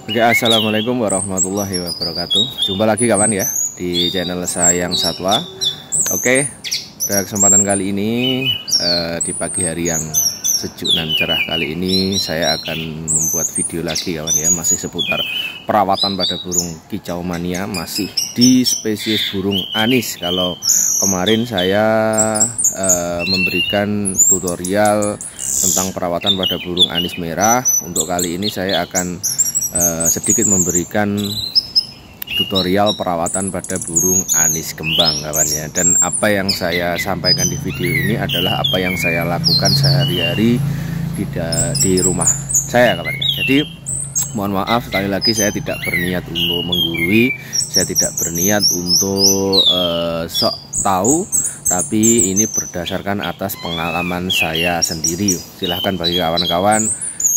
Oke, assalamualaikum warahmatullahi wabarakatuh. Jumpa lagi kawan ya di channel Sayang Satwa. Oke, pada kesempatan kali ini di pagi hari yang sejuk dan cerah kali ini saya akan membuat video lagi kawan ya, masih seputar perawatan pada burung kicau mania, masih di spesies burung anis. Kalau kemarin saya memberikan tutorial tentang perawatan pada burung anis merah, untuk kali ini saya akan sedikit memberikan tutorial perawatan pada burung anis kembang kawan ya. Dan apa yang saya sampaikan di video ini adalah apa yang saya lakukan sehari-hari di rumah saya kawan ya. Jadi mohon maaf sekali lagi, saya tidak berniat untuk menggurui, saya tidak berniat untuk sok tahu, tapi ini berdasarkan atas pengalaman saya sendiri. Silahkan bagi kawan-kawan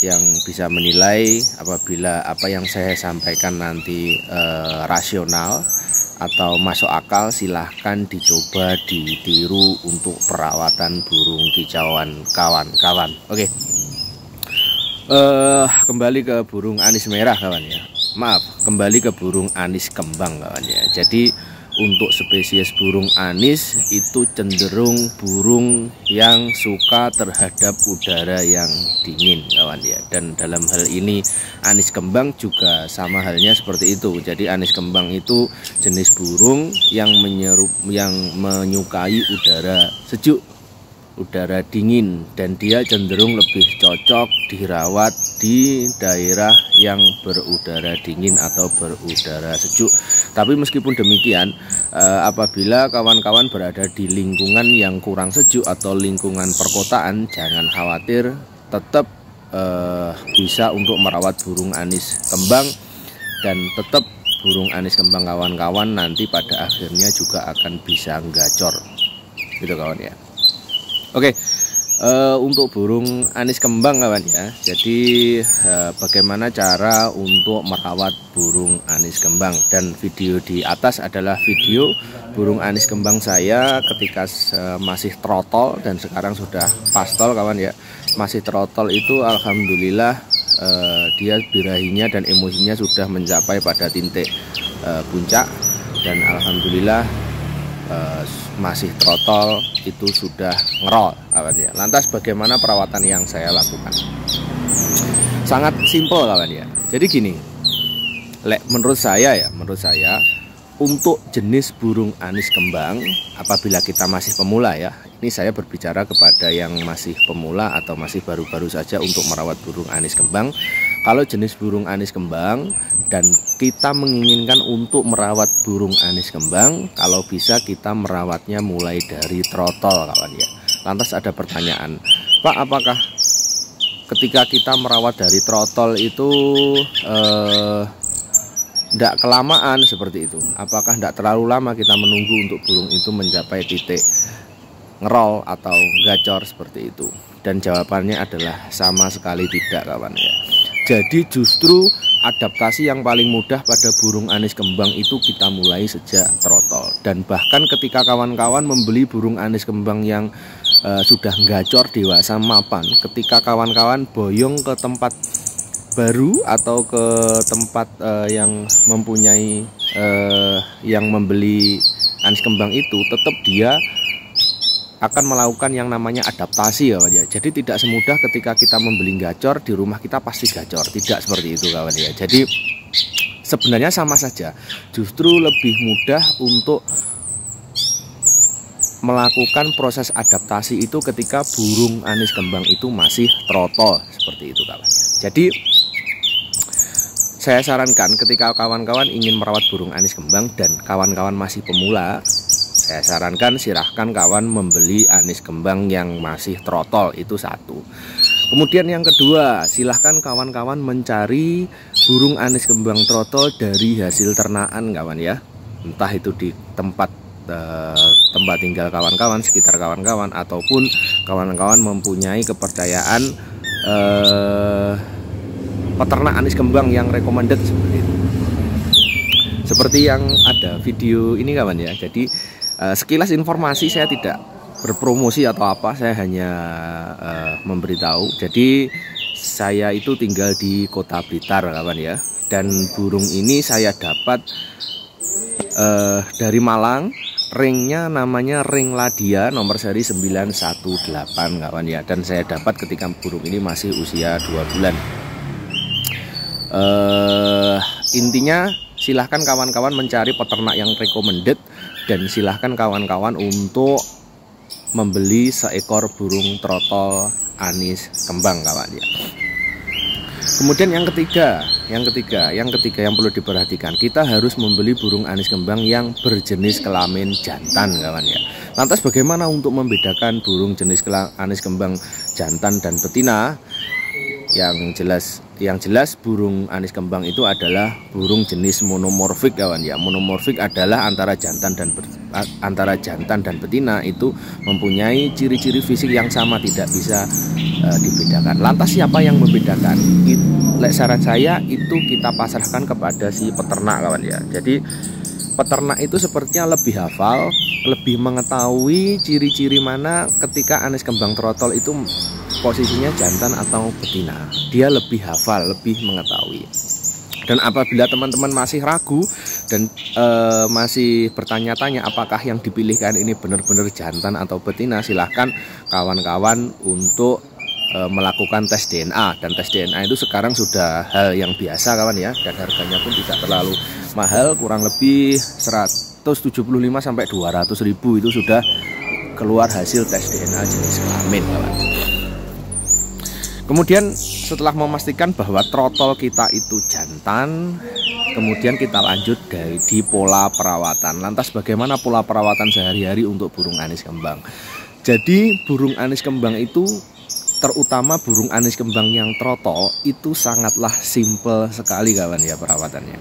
yang bisa menilai apabila apa yang saya sampaikan nanti rasional atau masuk akal, silahkan dicoba ditiru untuk perawatan burung kicauan kawan-kawan. Oke, kembali ke burung anis merah kawan ya. Maaf, kembali ke burung anis kembang kawan ya. Jadi untuk spesies burung anis itu cenderung burung yang suka terhadap udara yang dingin kawan ya. Dan dalam hal ini anis kembang juga sama halnya seperti itu. Jadi anis kembang itu jenis burung yang menyukai udara sejuk, udara dingin, dan dia cenderung lebih cocok dirawat di daerah yang berudara dingin atau berudara sejuk. Tapi meskipun demikian, apabila kawan-kawan berada di lingkungan yang kurang sejuk atau lingkungan perkotaan, jangan khawatir, tetap bisa untuk merawat burung anis kembang, dan tetap burung anis kembang kawan-kawan nanti pada akhirnya juga akan bisa gacor gitu kawan ya. Oke, untuk burung anis kembang kawan ya. Jadi bagaimana cara untuk merawat burung anis kembang, dan video di atas adalah video burung anis kembang saya ketika masih trotol dan sekarang sudah pastol kawan ya. Masih trotol itu alhamdulillah dia birahinya dan emosinya sudah mencapai pada titik puncak, dan alhamdulillah masih trotol itu sudah ngerol kawan ya. Lantas bagaimana perawatan yang saya lakukan? Sangat simpel kawan ya. Jadi gini, menurut saya untuk jenis burung anis kembang, apabila kita masih pemula ya, ini saya berbicara kepada yang masih pemula atau masih baru-baru saja untuk merawat burung anis kembang. Kalau jenis burung anis kembang dan kita menginginkan untuk merawat burung anis kembang, kalau bisa kita merawatnya mulai dari trotol kawan ya. Lantas ada pertanyaan, Pak, apakah ketika kita merawat dari trotol itu tidak kelamaan seperti itu? Apakah tidak terlalu lama kita menunggu untuk burung itu mencapai titik ngerol atau gacor seperti itu? Dan jawabannya adalah sama sekali tidak kawan ya. Jadi justru adaptasi yang paling mudah pada burung anis kembang itu kita mulai sejak trotol. Dan bahkan ketika kawan-kawan membeli burung anis kembang yang sudah gacor dewasa mapan, ketika kawan-kawan boyong ke tempat baru atau ke tempat yang mempunyai yang membeli anis kembang itu, tetap dia akan melakukan yang namanya adaptasi kawan ya. Jadi tidak semudah ketika kita membeli gacor di rumah kita pasti gacor, tidak seperti itu kawan ya. Jadi sebenarnya sama saja, justru lebih mudah untuk melakukan proses adaptasi itu ketika burung anis kembang itu masih trotol seperti itu kawan ya. Jadi saya sarankan ketika kawan-kawan ingin merawat burung anis kembang dan kawan-kawan masih pemula, saya sarankan silahkan kawan membeli anis kembang yang masih trotol, itu satu. Kemudian yang kedua, silahkan kawan-kawan mencari burung anis kembang trotol dari hasil ternakan kawan ya. Entah itu di tempat tinggal kawan-kawan, sekitar kawan-kawan, ataupun kawan-kawan mempunyai kepercayaan peternak anis kembang yang recommended seperti itu. Seperti yang ada video ini kawan ya. Jadi sekilas informasi, saya tidak berpromosi atau apa, saya hanya memberitahu. Jadi saya itu tinggal di Kota Blitar kawan ya, dan burung ini saya dapat dari Malang. Ringnya namanya ring Ladia, nomor seri 918 kawan ya, dan saya dapat ketika burung ini masih usia 2 bulan. Intinya silahkan kawan-kawan mencari peternak yang recommended, dan silahkan kawan-kawan untuk membeli seekor burung trotol anis kembang kawan ya. Kemudian yang ketiga yang perlu diperhatikan, kita harus membeli burung anis kembang yang berjenis kelamin jantan kawan ya. Lantas bagaimana untuk membedakan burung jenis anis kembang jantan dan betina? Yang jelas burung anis kembang itu adalah burung jenis monomorfik kawan ya. Monomorfik adalah antara jantan dan betina itu mempunyai ciri-ciri fisik yang sama, tidak bisa dibedakan. Lantas siapa yang membedakan? Saran saya itu kita pasrahkan kepada si peternak kawan ya. Jadi peternak itu sepertinya lebih hafal, lebih mengetahui ciri-ciri mana ketika anis kembang trotol itu posisinya jantan atau betina. Dia lebih hafal, lebih mengetahui. Dan apabila teman-teman masih ragu dan masih bertanya-tanya apakah yang dipilihkan ini benar-benar jantan atau betina, silahkan kawan-kawan untuk melakukan tes DNA. Dan tes DNA itu sekarang sudah hal yang biasa kawan ya, dan harganya pun tidak terlalu mahal, kurang lebih 175 sampai 200 ribu itu sudah keluar hasil tes DNA jenis kelamin kawan. Kemudian setelah memastikan bahwa trotol kita itu jantan, kemudian kita lanjut di pola perawatan. Lantas bagaimana pola perawatan sehari-hari untuk burung anis kembang? Jadi burung anis kembang itu, terutama burung anis kembang yang trotol, itu sangatlah simple sekali kawan ya perawatannya.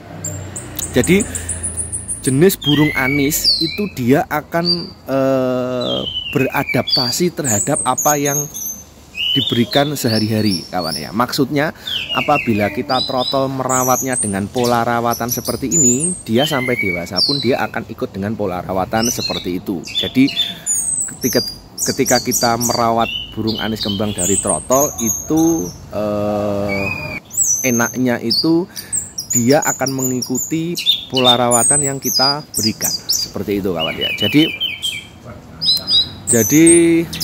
Jadi jenis burung anis itu dia akan beradaptasi terhadap apa yang diberikan sehari-hari kawan ya. Maksudnya apabila kita trotol merawatnya dengan pola rawatan seperti ini, dia sampai dewasa pun dia akan ikut dengan pola rawatan seperti itu. Jadi ketika kita merawat burung anis kembang dari trotol itu enaknya itu dia akan mengikuti pola rawatan yang kita berikan seperti itu kawan ya. Jadi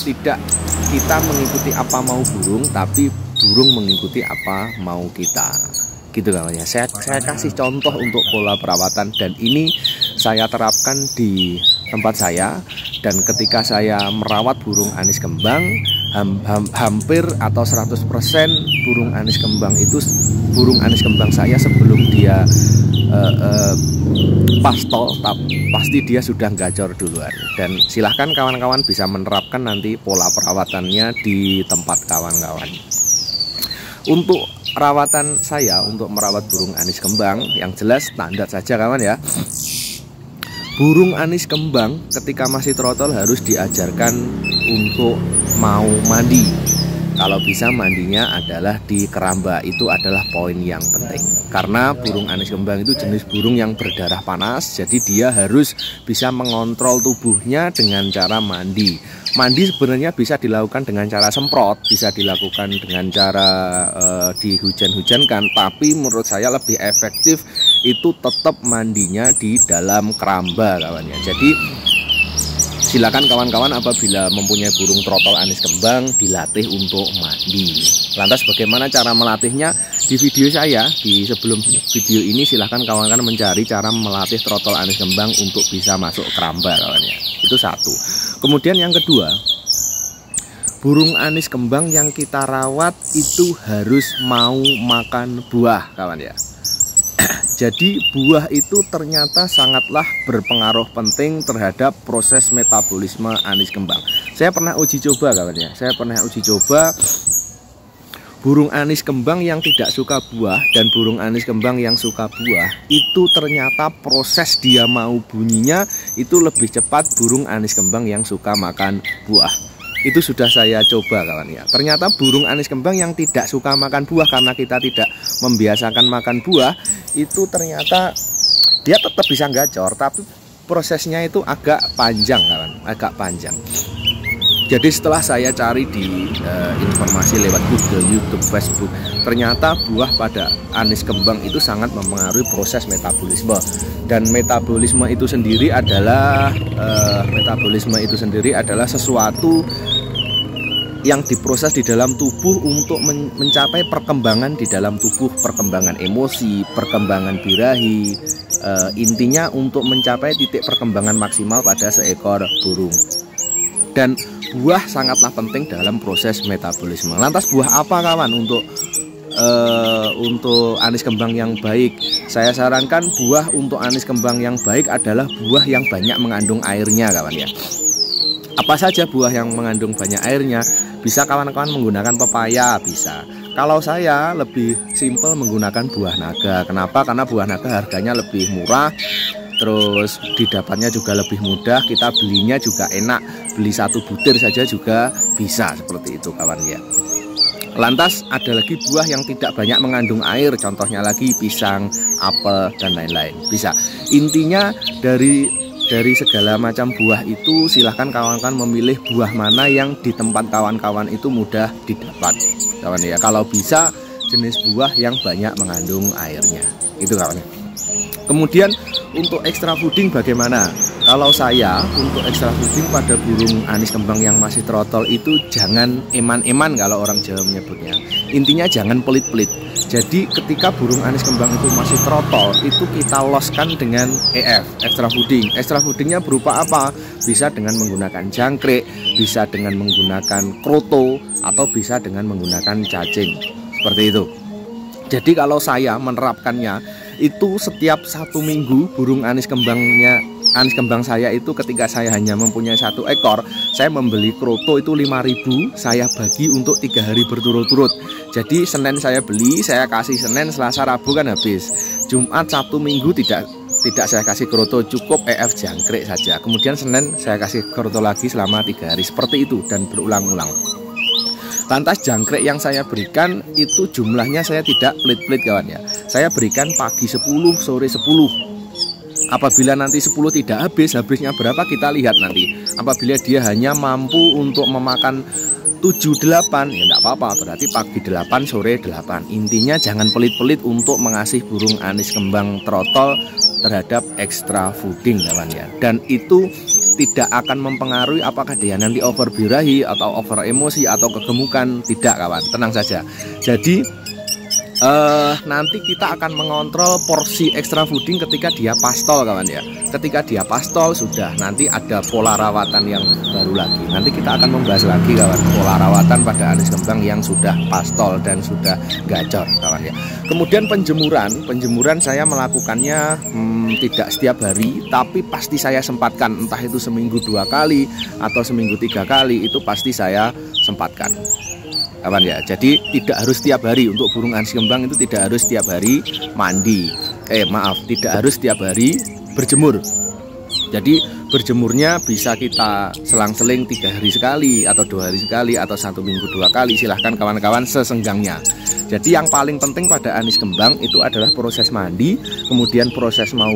tidak kita mengikuti apa mau burung, tapi burung mengikuti apa mau kita, gitu kawan ya. Saya kasih contoh untuk pola perawatan, dan ini saya terapkan di tempat saya. Dan ketika saya merawat burung anis kembang, hampir atau 100% burung anis kembang saya sebelum dia pastol, pasti dia sudah gacor duluan. Dan silahkan kawan-kawan bisa menerapkan nanti pola perawatannya di tempat kawan-kawan. Untuk perawatan saya untuk merawat burung anis kembang, yang jelas standar saja kawan ya. Burung anis kembang ketika masih trotol harus diajarkan untuk mau mandi. Kalau bisa mandinya adalah di keramba, itu adalah poin yang penting. Karena burung anis kembang itu jenis burung yang berdarah panas, jadi dia harus bisa mengontrol tubuhnya dengan cara mandi. Mandi sebenarnya bisa dilakukan dengan cara semprot, bisa dilakukan dengan cara dihujan-hujankan, tapi menurut saya lebih efektif itu tetap mandinya di dalam keramba kawan ya. Jadi silakan kawan-kawan apabila mempunyai burung trotol anis kembang dilatih untuk mandi. Lantas bagaimana cara melatihnya? Di video saya, di sebelum video ini silahkan kawan-kawan mencari cara melatih trotol anis kembang untuk bisa masuk keramba kawan ya. Itu satu. Kemudian yang kedua, burung anis kembang yang kita rawat itu harus mau makan buah kawan ya. Jadi buah itu ternyata sangatlah berpengaruh penting terhadap proses metabolisme anis kembang. Saya pernah uji coba kawan ya. Saya pernah uji coba burung anis kembang yang tidak suka buah dan burung anis kembang yang suka buah, itu ternyata proses dia mau bunyinya itu lebih cepat burung anis kembang yang suka makan buah. Itu sudah saya coba kawan ya. Ternyata burung anis kembang yang tidak suka makan buah, karena kita tidak membiasakan makan buah, itu ternyata dia tetap bisa gacor, tapi prosesnya itu agak panjang kawan, agak panjang. Jadi setelah saya cari di informasi lewat Google, YouTube, Facebook, ternyata buah pada anis kembang itu sangat mempengaruhi proses metabolisme. Dan metabolisme itu sendiri adalah sesuatu yang diproses di dalam tubuh untuk mencapai perkembangan di dalam tubuh, perkembangan emosi, perkembangan birahi, intinya untuk mencapai titik perkembangan maksimal pada seekor burung. Dan buah sangatlah penting dalam proses metabolisme. Lantas buah apa kawan untuk anis kembang yang baik? Saya sarankan buah untuk anis kembang yang baik adalah buah yang banyak mengandung airnya kawan ya. Apa saja buah yang mengandung banyak airnya? Bisa kawan-kawan menggunakan pepaya, bisa. Kalau saya lebih simpel menggunakan buah naga. Kenapa? Karena buah naga harganya lebih murah, terus didapatnya juga lebih mudah, kita belinya juga enak, beli 1 butir saja juga bisa, seperti itu kawan ya. Lantas ada lagi buah yang tidak banyak mengandung air, contohnya lagi pisang, apel, dan lain-lain, bisa. Intinya dari segala macam buah itu silahkan kawan-kawan memilih buah mana yang di tempat kawan-kawan itu mudah didapat kawan ya. Kalau bisa jenis buah yang banyak mengandung airnya, itu kawan. Kemudian untuk extra fooding bagaimana? Kalau saya untuk extra fooding pada burung anis kembang yang masih trotol itu jangan eman-eman kalau orang Jawa menyebutnya. Intinya jangan pelit-pelit. Jadi ketika burung anis kembang itu masih trotol, itu kita loskan dengan EF, extra fooding. Extra foodingnya berupa apa? Bisa dengan menggunakan jangkrik, bisa dengan menggunakan kroto, atau bisa dengan menggunakan cacing. Seperti itu. Jadi kalau saya menerapkannya itu setiap 1 minggu burung anis kembang saya itu ketika saya hanya mempunyai 1 ekor, saya membeli kroto itu 5.000, saya bagi untuk 3 hari berturut-turut. Jadi Senin saya beli, saya kasih Senin, Selasa, Rabu kan habis. Jumat, Sabtu, Minggu tidak saya kasih kroto, cukup EF jangkrik saja. Kemudian Senin saya kasih kroto lagi selama 3 hari, seperti itu dan berulang-ulang. Lantas jangkrik yang saya berikan itu jumlahnya saya tidak pelit-pelit kawan ya. Saya berikan pagi 10, sore 10. Apabila nanti 10 tidak habisnya berapa kita lihat nanti. Apabila dia hanya mampu untuk memakan 7-8 ya enggak apa-apa, berarti pagi 8, sore 8. Intinya jangan pelit-pelit untuk mengasih burung anis kembang trotol terhadap extra fooding kawan ya. Dan itu tidak akan mempengaruhi apakah dia nanti over birahi atau over emosi atau kegemukan, tidak kawan, tenang saja. Jadi nanti kita akan mengontrol porsi extra fooding ketika dia pastol kawan ya. Ketika dia pastol sudah nanti ada pola rawatan yang baru lagi. Nanti kita akan membahas lagi kawan pola rawatan pada anis kembang yang sudah pastol dan sudah gacor kawan ya. Kemudian penjemuran saya melakukannya tidak setiap hari, tapi pasti saya sempatkan, entah itu seminggu 2 kali atau seminggu 3 kali, itu pasti saya sempatkan kawan ya. Jadi tidak harus setiap hari. Untuk burung anis kembang itu tidak harus setiap hari mandi, tidak harus setiap hari berjemur. Jadi berjemurnya bisa kita selang-seling 3 hari sekali atau 2 hari sekali atau 1 minggu 2 kali, silahkan kawan-kawan sesenggangnya. Jadi yang paling penting pada anis kembang itu adalah proses mandi, kemudian proses mau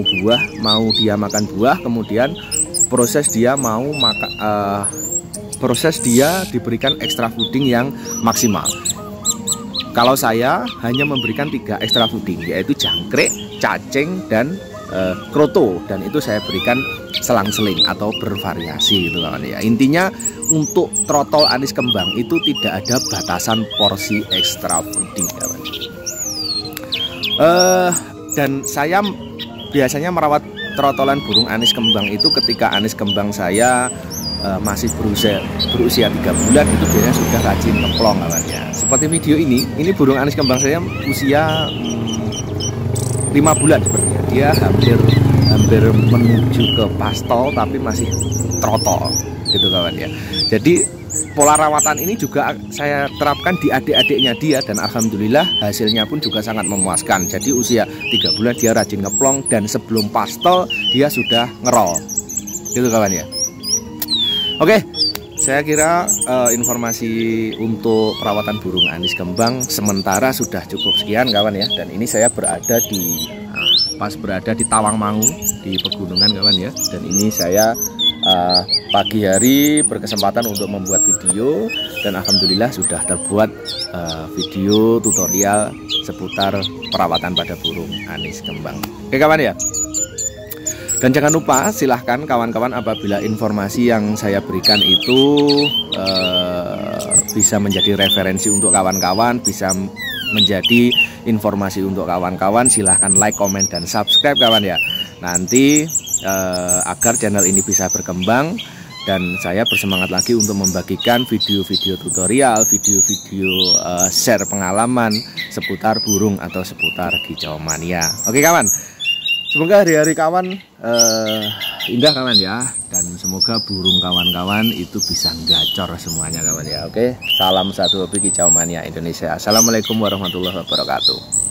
dia makan buah, kemudian proses dia diberikan extra fooding yang maksimal. Kalau saya hanya memberikan 3 extra fooding, yaitu jangkrik, cacing, dan kroto, dan itu saya berikan selang-seling atau bervariasi gitu kawan ya. Intinya untuk trotol anis kembang itu tidak ada batasan porsi extra fooding kawan. Dan saya biasanya merawat trotolan burung anis kembang itu ketika anis kembang saya masih berusia 3 bulan, itu biasanya sudah rajin ngeplong kawan ya. Seperti video ini burung anis kembang saya usia 5 bulan sepertinya. Dia hampir menuju ke pastol tapi masih trotol gitu kawan ya. Jadi pola rawatan ini juga saya terapkan di adik-adiknya dia, dan alhamdulillah hasilnya pun juga sangat memuaskan. Jadi usia 3 bulan dia rajin ngeplong, dan sebelum pastol dia sudah ngerol gitu kawan ya. Oke, saya kira informasi untuk perawatan burung anis kembang sementara sudah cukup sekian kawan ya. Dan ini saya berada di Tawangmangu di pegunungan kawan ya. Dan ini saya pagi hari berkesempatan untuk membuat video, dan alhamdulillah sudah terbuat video tutorial seputar perawatan pada burung anis kembang. Oke kawan ya. Dan jangan lupa silahkan kawan-kawan, apabila informasi yang saya berikan itu bisa menjadi referensi untuk kawan-kawan, bisa menjadi informasi untuk kawan-kawan, silahkan like, komen, dan subscribe kawan ya. Nanti agar channel ini bisa berkembang, dan saya bersemangat lagi untuk membagikan video-video tutorial, video-video share pengalaman seputar burung atau seputar kicau mania. Oke kawan, semoga hari-hari kawan indah kawan ya, dan semoga burung kawan-kawan itu bisa gacor semuanya kawan ya. Oke, salam satu hobi kicau mania Indonesia. Assalamualaikum warahmatullahi wabarakatuh.